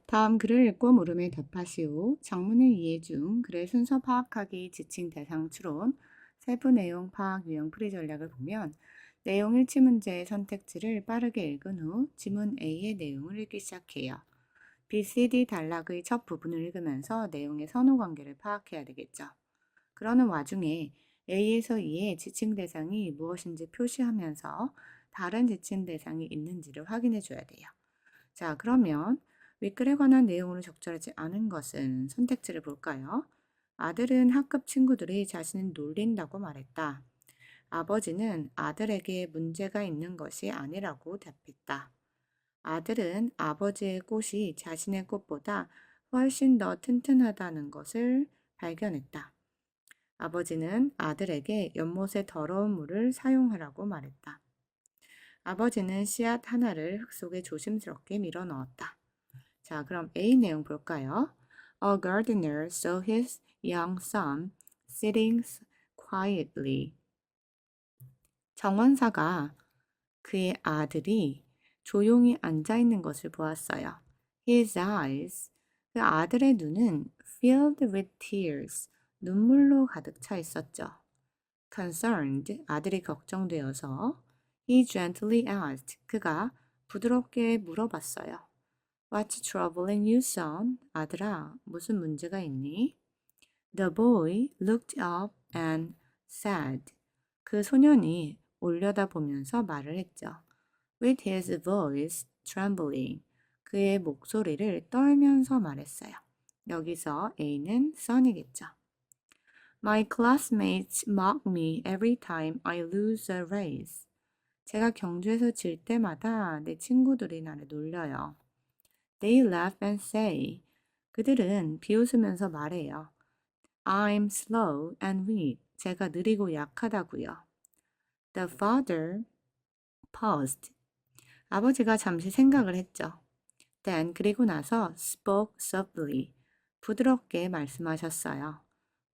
다음 글을 읽고 물음에 답하시오. 장문의 이해 중 글의 순서 파악하기, 지칭 대상 추론, 세부 내용 파악 유형 풀이 전략을 보면 내용 일치 문제의 선택지를 빠르게 읽은 후 지문 A의 내용을 읽기 시작해요. B, C, D 단락의 첫 부분을 읽으면서 내용의 선호 관계를 파악해야 되겠죠. 그러는 와중에 A에서 E의 지칭 대상이 무엇인지 표시하면서 다른 지칭 대상이 있는지를 확인해 줘야 돼요. 자, 그러면 윗글에 관한 내용으로 적절하지 않은 것은 선택지를 볼까요? 아들은 학급 친구들이 자신을 놀린다고 말했다. 아버지는 아들에게 문제가 있는 것이 아니라고 답했다. 아들은 아버지의 꽃이 자신의 꽃보다 훨씬 더 튼튼하다는 것을 발견했다. 아버지는 아들에게 연못의 더러운 물을 사용하라고 말했다. 아버지는 씨앗 하나를 흙 속에 조심스럽게 밀어 넣었다. 자, 그럼 A 내용 볼까요? A gardener saw his young son sitting quietly. 정원사가 그의 아들이 조용히 앉아 있는 것을 보았어요. His eyes, 그 아들의 눈은 filled with tears, 눈물로 가득 차 있었죠. Concerned, 아들이 걱정되어서 he gently asked, 그가 부드럽게 물어봤어요. What's troubling you, son? 아들아, 무슨 문제가 있니? The boy looked up and said, 그 소년이 올려다보면서 말을 했죠. With his voice trembling, 그의 목소리를 떨면서 말했어요. 여기서 A는 son이겠죠. My classmates mock me every time I lose a race. 제가 경주에서 질 때마다 내 친구들이 나를 놀려요. They laugh and say, 그들은 비웃으면서 말해요. I'm slow and weak. 제가 느리고 약하다고요. The father paused. 아버지가 잠시 생각을 했죠. Then 그리고 나서 spoke softly. 부드럽게 말씀하셨어요.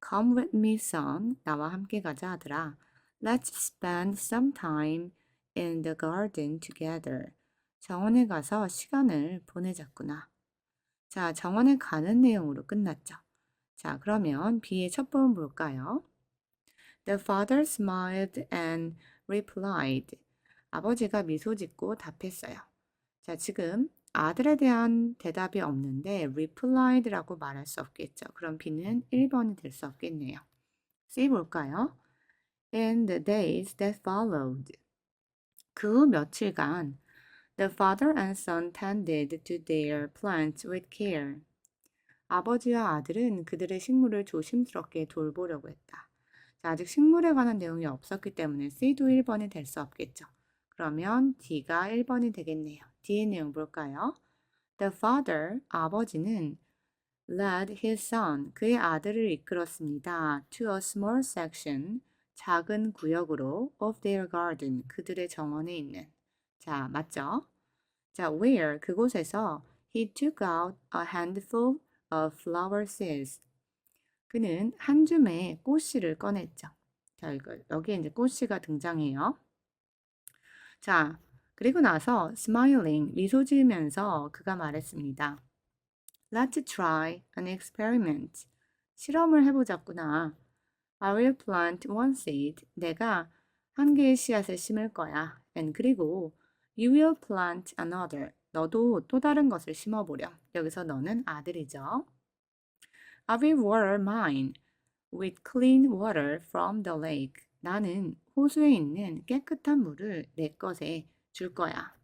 Come with me, son. 나와 함께 가자, 아들아. Let's spend some time in the garden together. 정원에 가서 시간을 보내자꾸나. 자, 정원에 가는 내용으로 끝났죠. 자, 그러면 B의 첫 부분 볼까요? The father smiled and replied. 아버지가 미소 짓고 답했어요. 자, 지금 아들에 대한 대답이 없는데 replied라고 말할 수 없겠죠. 그럼 B는 1번이 될 수 없겠네요. C 볼까요? In the days that followed. 그 후 며칠간 the father and son tended to their plants with care. 아버지와 아들은 그들의 식물을 조심스럽게 돌보려고 했다. 자, 아직 식물에 관한 내용이 없었기 때문에 C도 1번이 될 수 없겠죠. 그러면 D가 1번이 되겠네요. D의 내용 볼까요? The father, 아버지는 led his son, 그의 아들을 이끌었습니다. To a small section, 작은 구역으로 of their garden, 그들의 정원에 있는. 자, 맞죠? 자, where, 그곳에서 he took out a handful of flower seeds. 그는 한 줌의 꽃씨를 꺼냈죠. 자, 여기에 이제 꽃씨가 등장해요. 자, 그리고 나서 smiling, 미소 지으면서 그가 말했습니다. Let's try an experiment. 실험을 해보자꾸나. I will plant one seed. 내가 한 개의 씨앗을 심을 거야. And 그리고 you will plant another. 너도 또 다른 것을 심어보렴. 여기서 너는 아들이죠. I will water mine with clean water from the lake. 나는 호수에 있는 깨끗한 물을 내 것에 줄 거야.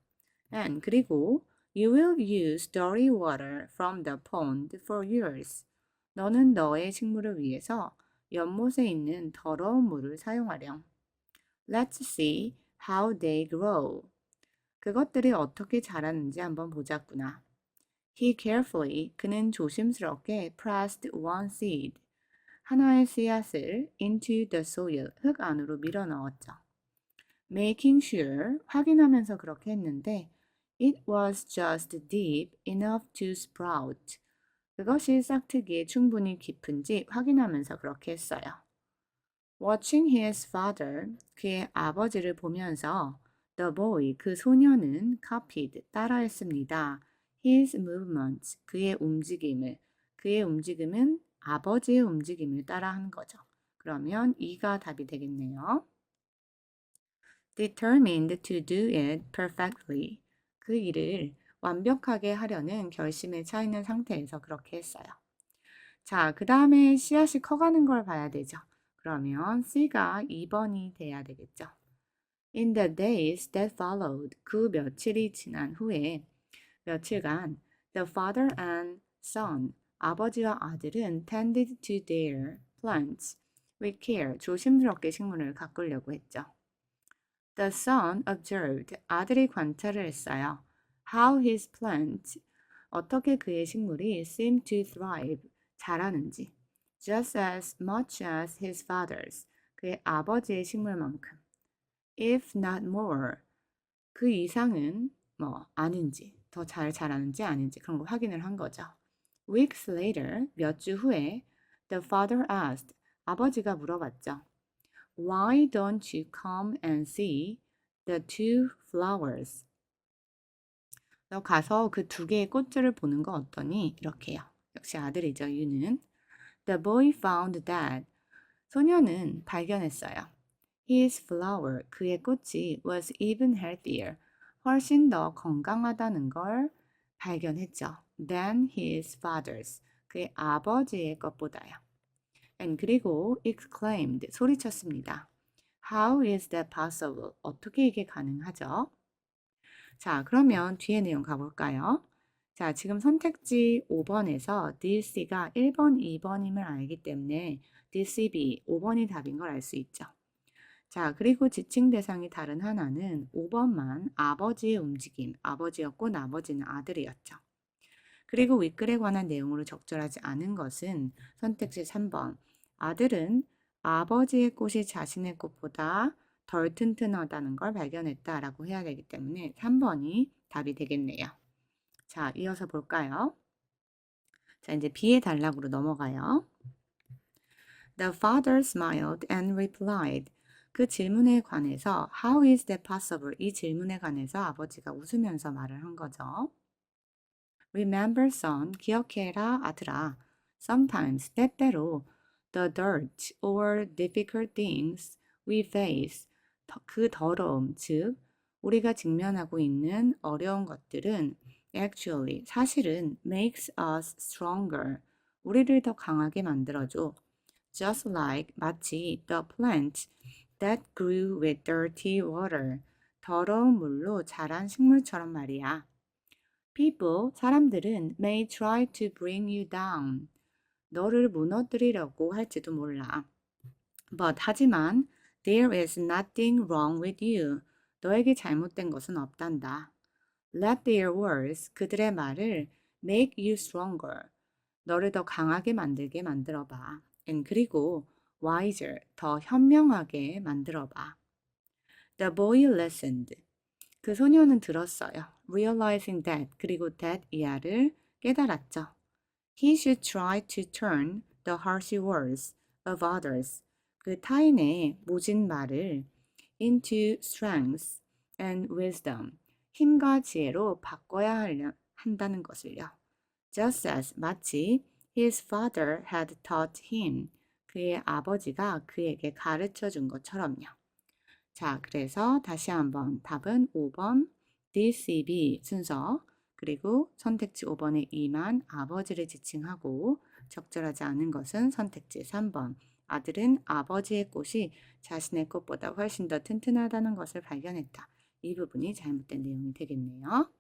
And 그리고 you will use dirty water from the pond for yours. 너는 너의 식물을 위해서 연못에 있는 더러운 물을 사용하렴. Let's see how they grow. 그것들이 어떻게 자라는지 한번 보자꾸나. He carefully, 그는 조심스럽게 pressed one seed. 하나의 씨앗을 into the soil, 흙 안으로 밀어 넣었죠. Making sure, 확인하면서 그렇게 했는데 it was just deep enough to sprout. 그것이 싹트기에 충분히 깊은지 확인하면서 그렇게 했어요. Watching his father, 그의 아버지를 보면서 the boy, 그 소녀는 copied, 따라했습니다. his movements, 그의 움직임은 아버지의 움직임을 따라하는 거죠. 그러면 2가 답이 되겠네요. determined to do it perfectly. 그 일을 완벽하게 하려는 결심에 차 있는 상태에서 그렇게 했어요. 자, 그 다음에 씨앗이 커가는 걸 봐야 되죠. 그러면 C가 2번이 돼야 되겠죠. In the days that followed, 그 며칠이 지난 후에 며칠간 the father and son, 아버지와 아들은 tended to their plants with care, 조심스럽게 식물을 가꾸려고 했죠. The son observed, 아들이 관찰을 했어요. How his plants, 어떻게 그의 식물이 seemed to thrive, 자라는지. Just as much as his father's, 그의 아버지의 식물만큼. If not more, 그 이상은 아닌지, 더 잘 자라는지 아닌지 그런 거 확인을 한 거죠. Weeks later, 몇 주 후에 the father asked, 아버지가 물어봤죠. Why don't you come and see the two flowers? 너 가서 그 2개의 꽃들을 보는 거 어떠니? 이렇게요. 역시 아들이죠, 유는. The boy found that 소녀는 발견했어요. His flower, 그의 꽃이 was even healthier, 훨씬 더 건강하다는 걸 발견했죠. Than his father's, 그의 아버지의 것보다요. And 그리고 exclaimed, 소리쳤습니다. How is that possible? 어떻게 이게 가능하죠? 자, 그러면 뒤에 내용 가볼까요? 자, 지금 선택지 5번에서 DC가 1번, 2번임을 알기 때문에 DCB 5번이 답인 걸 알 수 있죠. 자, 그리고 지칭 대상이 다른 하나는 5번만 아버지의 움직임, 아버지였고 나머지는 아들이었죠. 그리고 윗글에 관한 내용으로 적절하지 않은 것은 선택지 3번. 아들은 아버지의 꽃이 자신의 꽃보다 덜 튼튼하다는 걸 발견했다라고 해야 되기 때문에 3번이 답이 되겠네요. 자, 이어서 볼까요? 자, 이제 B의 단락으로 넘어가요. The father smiled and replied. 그 질문에 관해서 How is that possible? 이 질문에 관해서 아버지가 웃으면서 말을 한 거죠. Remember, son, 기억해라, 아들아. Sometimes, 때때로, the dirt or difficult things we face, 그 더러움, 즉, 우리가 직면하고 있는 어려운 것들은 actually, 사실은 makes us stronger, 우리를 더 강하게 만들어줘. Just like, 마치 the plant that grew with dirty water, 더러운 물로 자란 식물처럼 말이야. People, 사람들은 may try to bring you down. 너를 무너뜨리려고 할지도 몰라. But 하지만 there is nothing wrong with you. 너에게 잘못된 것은 없단다. Let their words, 그들의 말을 make you stronger. 너를 더 강하게 만들게 만들어봐. And 그리고 wiser, 더 현명하게 만들어봐. The boy listened. 그 소녀는 들었어요. Realizing that, 그리고 that 이하를 깨달았죠. He should try to turn the harsh words of others. 그 타인의 모진 말을 into strength and wisdom. 힘과 지혜로 바꿔야 한다는 것을요. Just as, 마치 his father had taught him. 그의 아버지가 그에게 가르쳐 준 것처럼요. 자, 그래서 다시 한번 답은 5번 DCB 순서, 그리고 선택지 5번의 2만 아버지를 지칭하고 적절하지 않은 것은 선택지 3번. 아들은 아버지의 꽃이 자신의 꽃보다 훨씬 더 튼튼하다는 것을 발견했다. 이 부분이 잘못된 내용이 되겠네요.